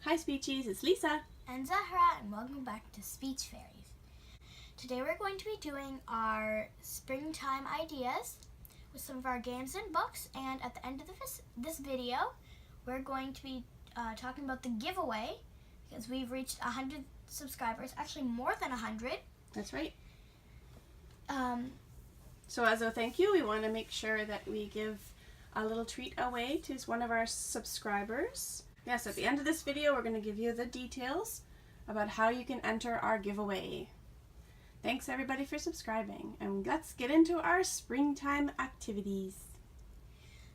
Hi Speechies, it's Lisa. And Zahra, and welcome back to Speech Fairies. Today we're going to be doing our springtime ideas with some of our games and books, and at the end of this video we're going to be talking about the giveaway because we've reached 100 subscribers, actually more than 100. That's right. So as a thank you, we want to make sure that we give a little treat away to one of our subscribers. Yes, at the end of this video, we're going to give you the details about how you can enter our giveaway. Thanks everybody for subscribing, and let's get into our springtime activities.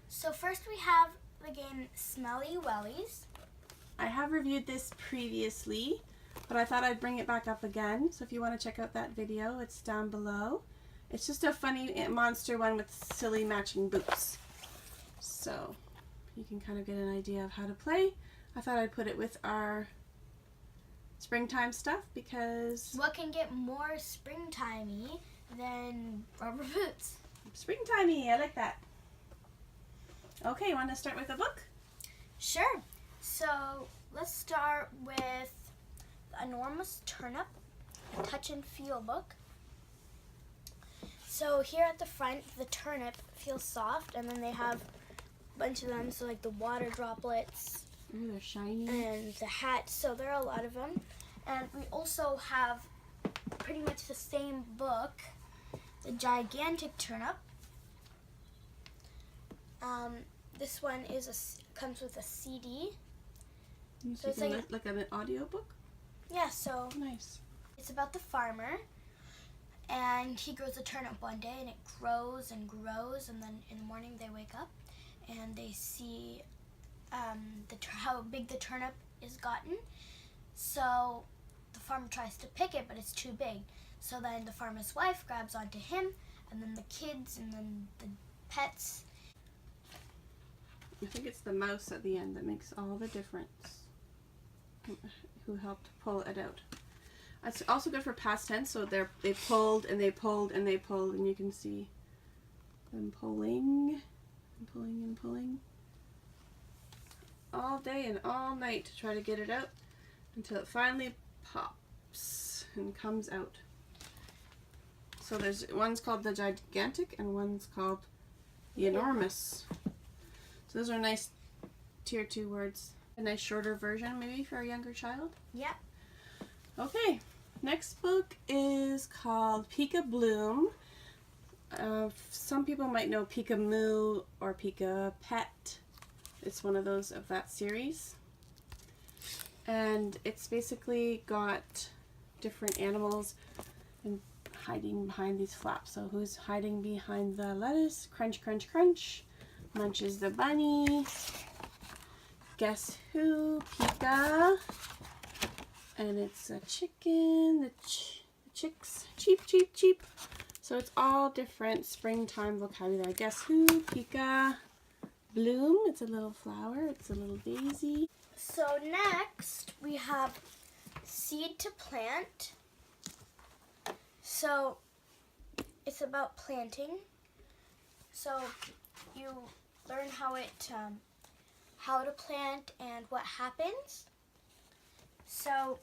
So first we have the game Smelly Wellies. I have reviewed this previously, but I thought I'd bring it back up again. So if you want to check out that video, it's down below. It's just a funny monster one with silly matching boots. So you can kind of get an idea of how to play. I thought I'd put it with our springtime stuff because... What can get more springtimey than rubber boots? Springtimey, I like that. Okay, you want to start with a book? Sure. So let's start with The Enormous Turnip, a touch and feel book. So here at the front, the turnip feels soft, and then they have a bunch of them, so like the water droplets. Ooh, they're shiny. And the hat, so there are a lot of them. And we also have pretty much the same book, The Gigantic Turnip. This one comes with a CD. So it's like an audio book? Yeah, so nice. It's about the farmer, and he grows a turnip one day, and it grows and grows, and then in the morning they wake up and they see how big the turnip is gotten. So the farmer tries to pick it, but it's too big. So then the farmer's wife grabs onto him, and then the kids, and then the pets. I think it's the mouse at the end that makes all the difference, who helped pull it out. It's also good for past tense, so they pulled and they pulled and they pulled, and you can see them pulling and pulling and pulling all day and all night to try to get it out until it finally pops and comes out. So there's one's called the Gigantic and one's called the Enormous. So those are nice tier 2 words. A nice shorter version maybe for a younger child. Yep. Okay, next book is called Pika Bloom. Some people might know Pika Moo or Pika Pet. It's one of those of that series. And it's basically got different animals and hiding behind these flaps. So who's hiding behind the lettuce? Crunch, crunch, crunch. Munches the bunny. Guess who? Pika. And it's a chicken. The chicks. Cheep, cheep, cheep. So it's all different springtime vocabulary. Guess who? Pika Bloom. It's a little flower. It's a little daisy. So next we have Seed to Plant. So it's about planting. So you learn how to plant and what happens. So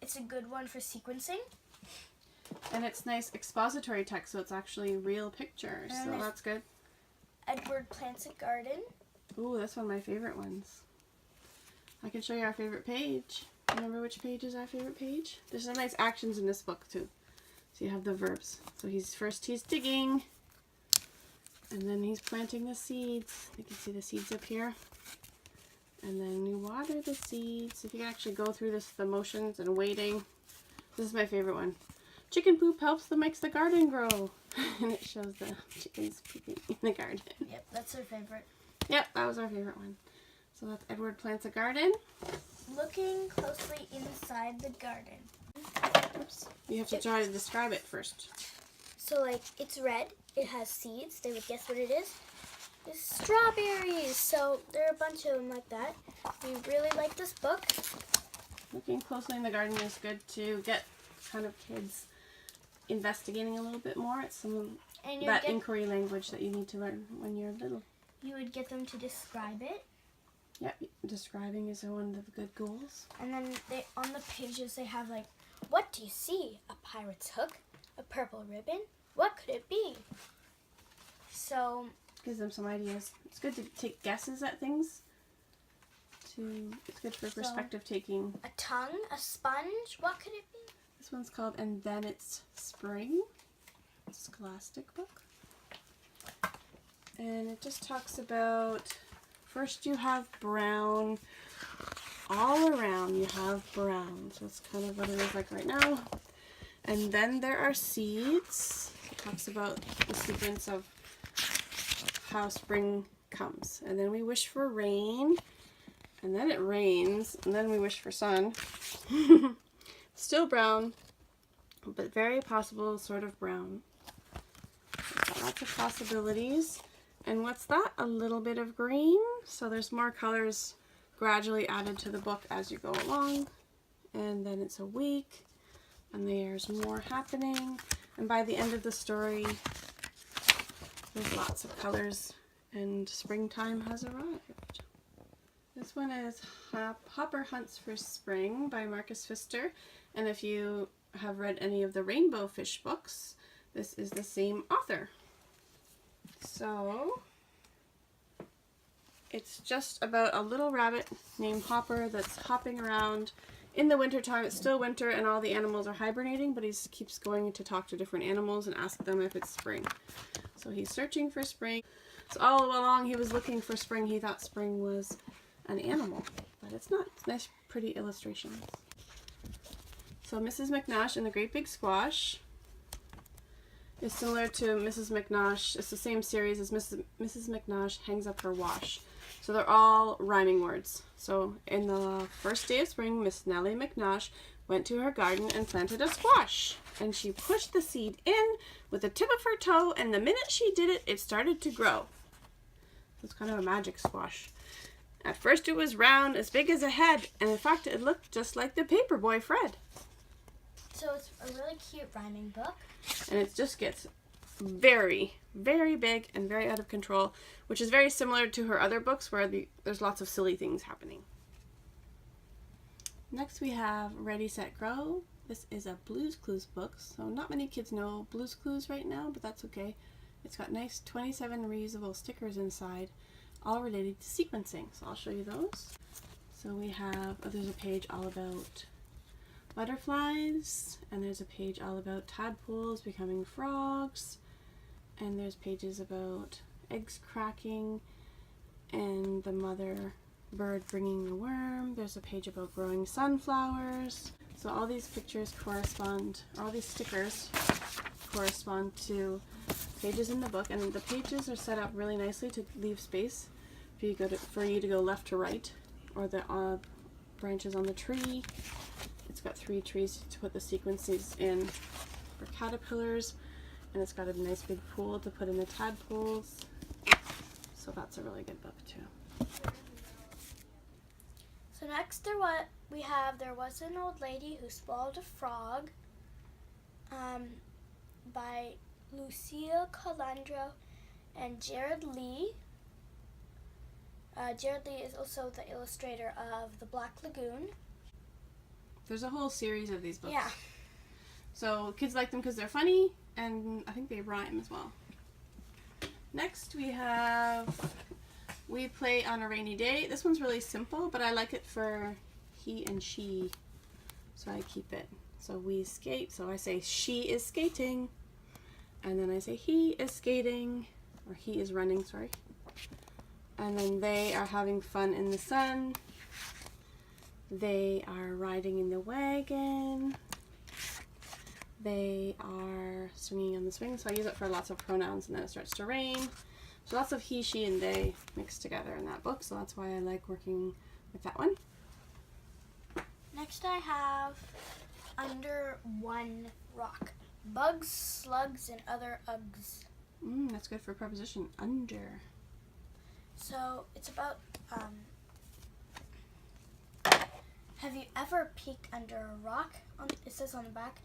it's a good one for sequencing. And it's nice expository text, so it's actually real pictures, so that's good. Edward Plants a Garden. Ooh, that's one of my favorite ones. I can show you our favorite page. Remember which page is our favorite page? There's some nice actions in this book too. So you have the verbs. So he's digging, and then he's planting the seeds. You can see the seeds up here. And then you water the seeds. If you can actually go through the motions and waiting. This is my favorite one. Chicken poop makes the garden grow. And it shows the chickens pooping in the garden. Yep, that's our favorite. Yep, that was our favorite one. So that's Edward Plants a Garden. Looking closely inside the garden. Oops. You have to try to describe it first. So like, it's red. It has seeds. They would guess what it is. It's strawberries. So there are a bunch of them like that. We really like this book. Looking closely in the garden is good to get kind of kids investigating a little bit more. It's some of that inquiry language that you need to learn when you're little. You would get them to describe it. Yeah, describing is one of the good goals. And then on the pages they have like, what do you see? A pirate's hook? A purple ribbon? What could it be? So gives them some ideas. It's good to take guesses at things. It's good for perspective taking. A tongue? A sponge? What could it be? This one's called And Then It's Spring. Scholastic book. And it just talks about, first you have brown. All around you have brown. So it's kind of what it is like right now. And then there are seeds. It talks about the sequence of how spring comes. And then we wish for rain. And then it rains. And then we wish for sun. Still brown, but very possible sort of brown. Lots of possibilities. And what's that? A little bit of green. So there's more colors gradually added to the book as you go along. And then it's a week. And there's more happening. And by the end of the story, there's lots of colors. And springtime has arrived. This one is Hopper Hunts for Spring by Marcus Pfister. And if you have read any of the Rainbow Fish books, this is the same author. So, it's just about a little rabbit named Hopper that's hopping around in the wintertime. It's still winter and all the animals are hibernating, but he keeps going to talk to different animals and ask them if it's spring. So he's searching for spring. So all along he was looking for spring. He thought spring was an animal, but it's not. It's nice, pretty illustrations. So Mrs. McNash and the Great Big Squash is similar to Mrs. McNash. It's the same series as Mrs. McNash Hangs Up Her Wash. So they're all rhyming words. So in the first day of spring, Miss Nellie McNash went to her garden and planted a squash. And she pushed the seed in with the tip of her toe, and the minute she did it, it started to grow. So it's kind of a magic squash. At first it was round, as big as a head, and in fact it looked just like the Paperboy Fred. So it's a really cute rhyming book. And it just gets very, very big and very out of control, which is very similar to her other books where there's lots of silly things happening. Next we have Ready, Set, Grow. This is a Blue's Clues book, so not many kids know Blue's Clues right now, but that's okay. It's got nice 27 reusable stickers inside, all related to sequencing, so I'll show you those. So we have, there's a page all about butterflies, and there's a page all about tadpoles becoming frogs, and there's pages about eggs cracking and the mother bird bringing the worm. There's a page about growing sunflowers. So all these pictures correspond, all these stickers correspond to pages in the book, and the pages are set up really nicely to leave space for you to go left to right, or the branches on the tree. It's got 3 trees to put the sequences in for caterpillars, and it's got a nice big pool to put in the tadpoles. So that's a really good book too. So next there was an old lady who swallowed a frog, by Lucille Colandro and Jared Lee. Jared Lee is also the illustrator of The Black Lagoon. There's a whole series of these books. Yeah. So kids like them because they're funny, and I think they rhyme as well. Next we have We Play on a Rainy Day. This one's really simple, but I like it for he and she, so I keep it. So we skate, so I say she is skating, and then I say he is skating, or he is running, sorry. And then they are having fun in the sun. They are riding in the wagon. They are swinging on the swing. So I use it for lots of pronouns, and then it starts to rain. So lots of he, she, and they mixed together in that book. So that's why I like working with that one. Next I have Under One Rock. Bugs, slugs, and other Uggs. That's good for preposition. Under. So it's about, have you ever peeked under a rock? It says on the back.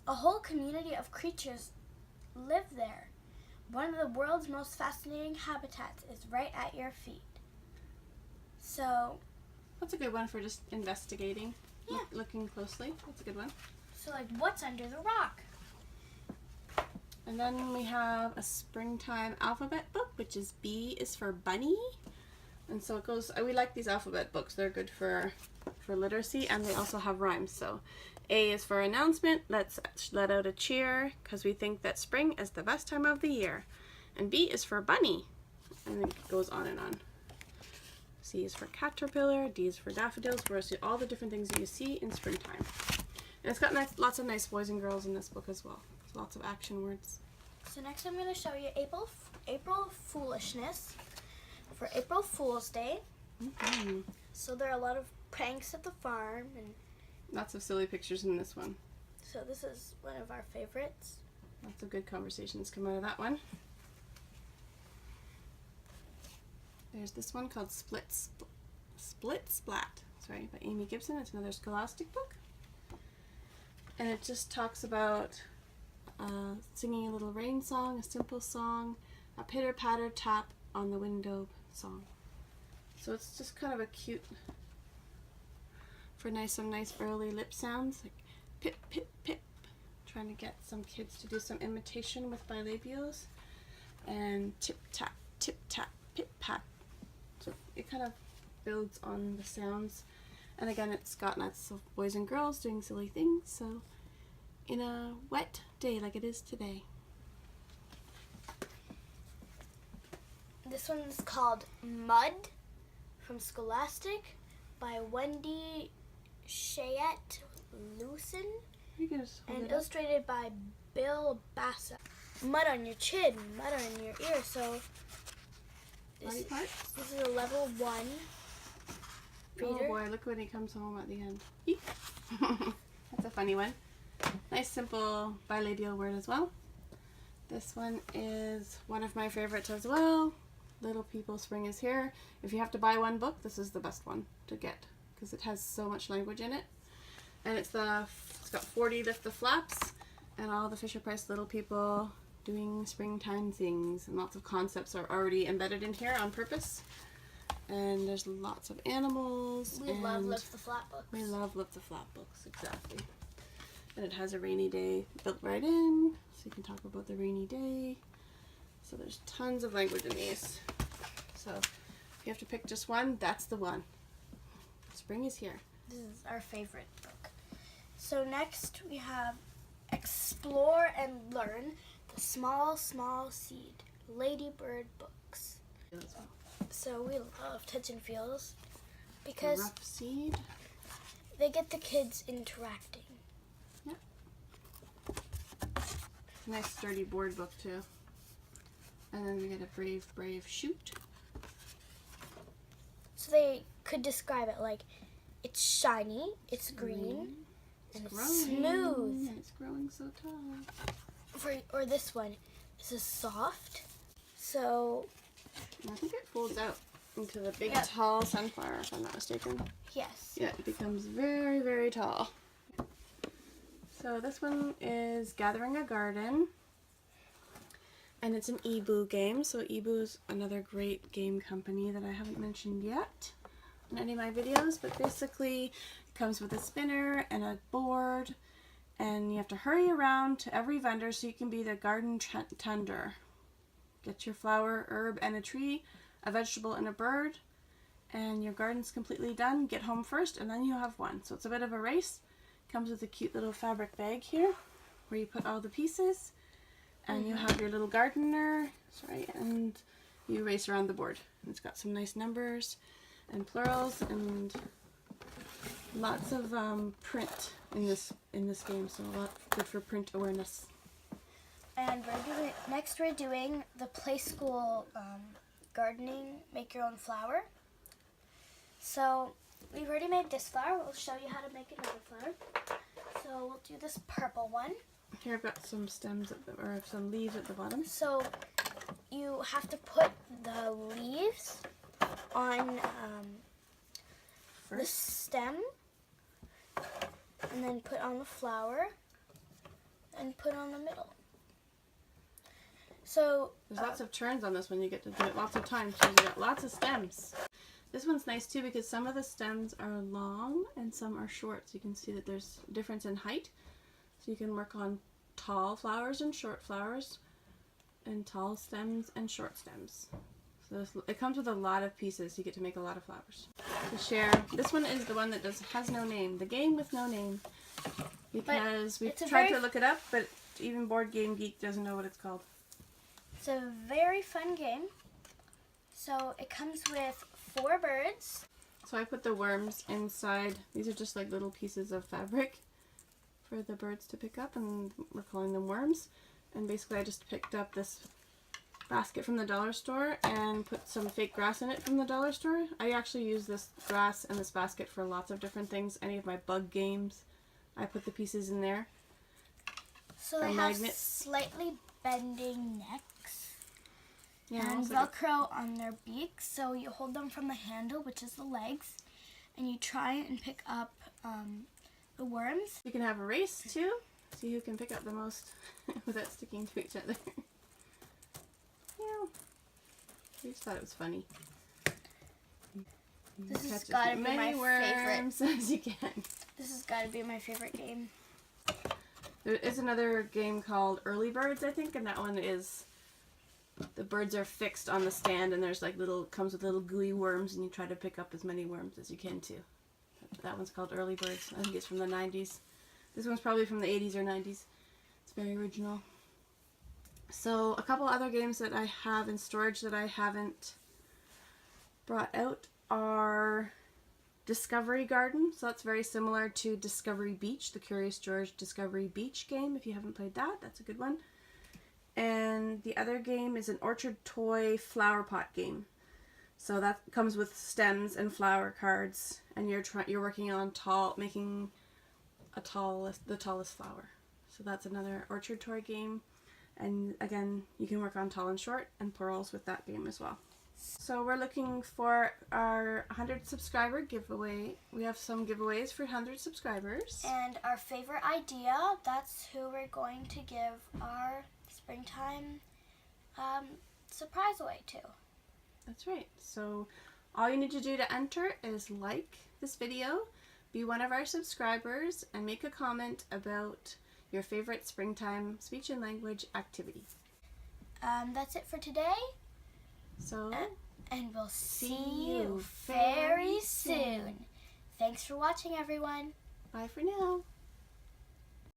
A whole community of creatures live there. One of the world's most fascinating habitats is right at your feet. So That's a good one for just investigating, Yeah. looking closely. That's a good one. like what's under the rock? And then we have a springtime alphabet book, which is B is for bunny. And so it goes, we like these alphabet books. They're good for literacy, and they also have rhymes. So A is for announcement. Let's let out a cheer because we think that spring is the best time of the year. And B is for bunny. And it goes on and on. C is for caterpillar. D is for daffodils. Where see all the different things that you see in springtime. And it's got lots of nice boys and girls in this book as well. There's lots of action words. So next I'm going to show you April Foolishness for April Fool's Day. Mm-hmm. So there are a lot of pranks at the farm, and Lots of silly pictures in this one. so this is one of our favorites. Lots of good conversations come out of that one. There's this one called Split Splat, sorry, by Amy Gibson. It's another scholastic book. And it just talks about singing a little rain song, a simple song, a pitter-patter tap on the window song. So it's just kind of a cute, for some nice early lip sounds, like pip, pip, pip. Trying to get some kids to do some imitation with bilabials. And tip, tap, pip, pat. So it kind of builds on the sounds. And again, it's got lots of boys and girls doing silly things. So in a wet day like it is today. This one's called Mud from Scholastic by Wendy Chayette Lucen You can just hold and it up. illustrated by Bill Bassa. Mud on your chin, mud on your ear. So Body this, parts. this is a level 1 reader. Oh boy, look when he comes home at the end. Eek. That's a funny one. Nice simple bilabial word as well. This one is one of my favorites as well. Little People Spring is Here. If you have to buy one book, this is the best one to get because it has so much language in it. And it's got 40 lift the flaps and all the Fisher-Price Little People doing springtime things, and lots of concepts are already embedded in here on purpose. And there's lots of animals. We love and Lift the Flat books. we love Lift the Flat books, exactly. And it has a rainy day built right in, so you can talk about the rainy day. So there's tons of language in these. So if you have to pick just one, that's the one. Spring is here. This is our favorite book. So next we have Explore and Learn the Small, Small Seed, Ladybird books. So we love Touch and Feels A because rough seed. they get the kids interacting. Nice sturdy board book too. And then we get a Brave, Brave Shoot. So they could describe it like it's shiny, it's green, and it's smooth. And it's growing so tall. Or this one, this is soft. So And I think it folds out into the big Yep. tall sunflower, if I'm not mistaken. yes. Yeah, it becomes very, very tall. So this one is Gathering a Garden. And it's an Ebu game. So Ebu is another great game company that I haven't mentioned yet in any of my videos. But basically, it comes with a spinner and a board. And you have to hurry around to every vendor so you can be the garden tender. Get your flower, herb, and a tree, a vegetable, and a bird. And your garden's completely done. Get home first, and then you have one. So it's a bit of a race. Comes with a cute little fabric bag here where you put all the pieces. And you have your little gardener, and you race around the board. And it's got some nice numbers and plurals and lots of print in this game. So a lot good for print awareness. And next we're doing the Play School gardening, make your own flower. So we've already made this flower. We'll show you how to make another flower. So we'll do this purple one. Here I've got some stems or some leaves at the bottom. So you have to put the leaves on the First. stem, and then put on the flower, and put on the middle. So There's lots of turns on this one. You get to do it lots of times. So you got lots of stems. This one's nice too because some of the stems are long and some are short. So you can see that there's a difference in height. So you can work on tall flowers and short flowers, and tall stems and short stems. So it comes with a lot of pieces. You get to make a lot of flowers. To share, this one is the one that has no name. The game with no name. Because we've tried to look it up, but even Board Game Geek doesn't know what it's called. It's a very fun game. So it comes with 4 birds. So I put the worms inside. These are just like little pieces of fabric for the birds to pick up, and we're calling them worms. And basically I just picked up this basket from the dollar store and put some fake grass in it from the dollar store. I actually use this grass and this basket for lots of different things. Any of my bug games, I put the pieces in there. So they have slightly bending necks. Yeah, and Velcro on their beaks. So you hold them from the handle, which is the legs, and you try and pick up the worms. You can have a race too. See who can pick up the most without sticking to each other. Yeah. I just thought it was funny. This has got to be my worms favorite. as you can. This has got to be my favorite game. There is another game called Early Birds, I think, and that one is the birds are fixed on the stand, and there's like comes with little gooey worms, and you try to pick up as many worms as you can too. That one's called Early Birds. I think it's from the 90s. This one's probably from the 80s or 90s. It's very original. So a couple other games that I have in storage that I haven't brought out are Discovery Garden. So that's very similar to Discovery Beach, the Curious George Discovery Beach game. If you haven't played that, that's a good one. And the other game is an Orchard Toy flower pot game. So that comes with stems and flower cards, and you're working on making the tallest flower. So that's another Orchard Toy game. And again, you can work on tall and short and plurals with that game as well. So we're looking for our 100 subscriber giveaway. We have some giveaways for 100 subscribers. And our favorite idea, that's who we're going to give our springtime surprise away to. That's right. So all you need to do to enter is like this video, be one of our subscribers, and make a comment about your favorite springtime speech and language activity. That's it for today. So, and we'll see you very soon. Thanks for watching, everyone. Bye for now.